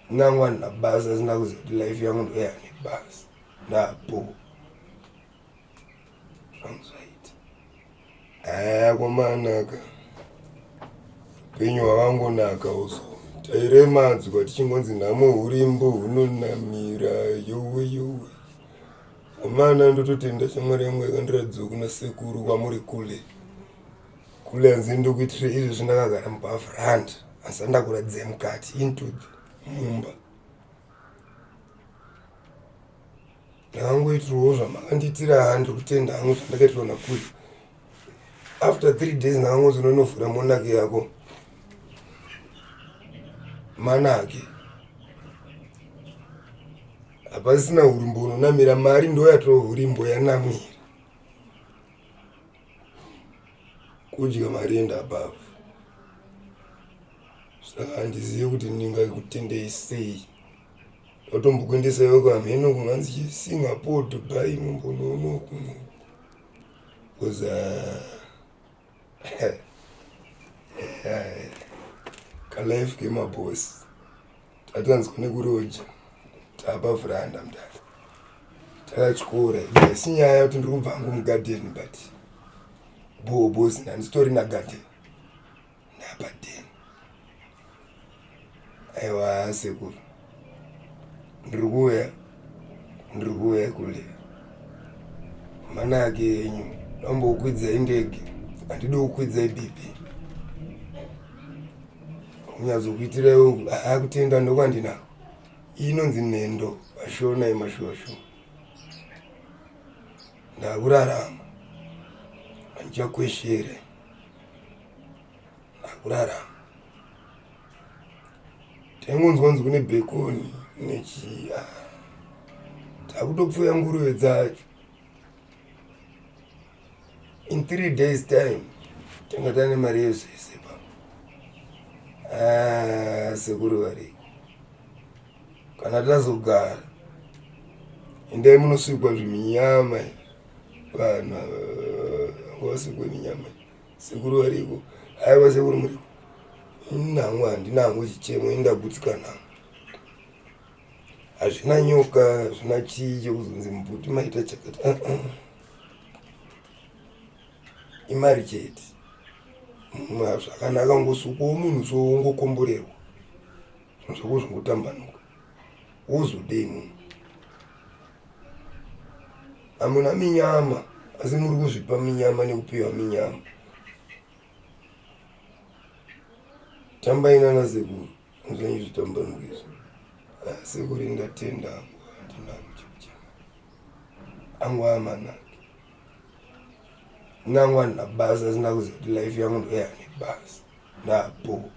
nangwani nabhasi asina kuziva kuti life yangu ndoya nebhasi ndapo zvaita kwamanaka upenyu hwakangonaka uzo tairemadzwa tichingonzi nhamo hurimbo hunonamira yowe komana ndototenda shamwari yangu yakandiradza kuna sekuru kwamuri kule hanzi ndokuitire izvo zvindakagara mubhavhuranda asi andakuradzai mukati into mumba ndakangoitirwawo zvamakandiitira handi kutenda hangu zvandakaitirwa nakuri after 3 days ndakangozononovhura monake yako manake hapasina hurimbo unonamira mari ndoyatoo hurimbo yanamira kudya mari enda above saka handizive kuti ndingakutendei sei ndatombokuendesaiwo kuhameno kunganzi chesingapore dubai mumbonoonokumwe kuza kalife kemabosi tatanzwa nekuroja taabhavhuranda mudare takatyora isi nyaya kuti ndiri kubva hangu mugadheni but bosi handitori nagadheni napadheni aiwa sekuru ndiri kuuya kule manake enyu ndambokwidzai ndege handidi kukwidzai bhipi kunyatsokuitiraiwo kutenda ndokwandinako inonzi nhendo vashona imashosho ndakurarama handichakweshere ndakurarama taingonzwanzi kune bhekoni nechiya takutopfuya nguruve dzacho in 3 days time tanga tane mari yezvese pa sekuru variko kana tazogara endai munosvikwa zviminyama vanhu vangovasikwe minyama sekuru variko aiva sekuru muriko nangu handina hangu chichemo indagutsikana hazvina nyoka hazvina chii chekuzonzi mbuti maita chakati imari chete zvakanaka ngosukwawo munhu soungokomborerwa zvinhu zvako zvingotambanuka wozodei munhu hamuna minyama asi muri kuzvipa minyama nekupiwa minyama tambainana sekuru nzvenyu zvitambanukizvo sekuru ndatenda hangu handinangu chekuchema angu amanake nangwani nabhasi asina kuziva kuti life yangu ndoya nebhasi ndapo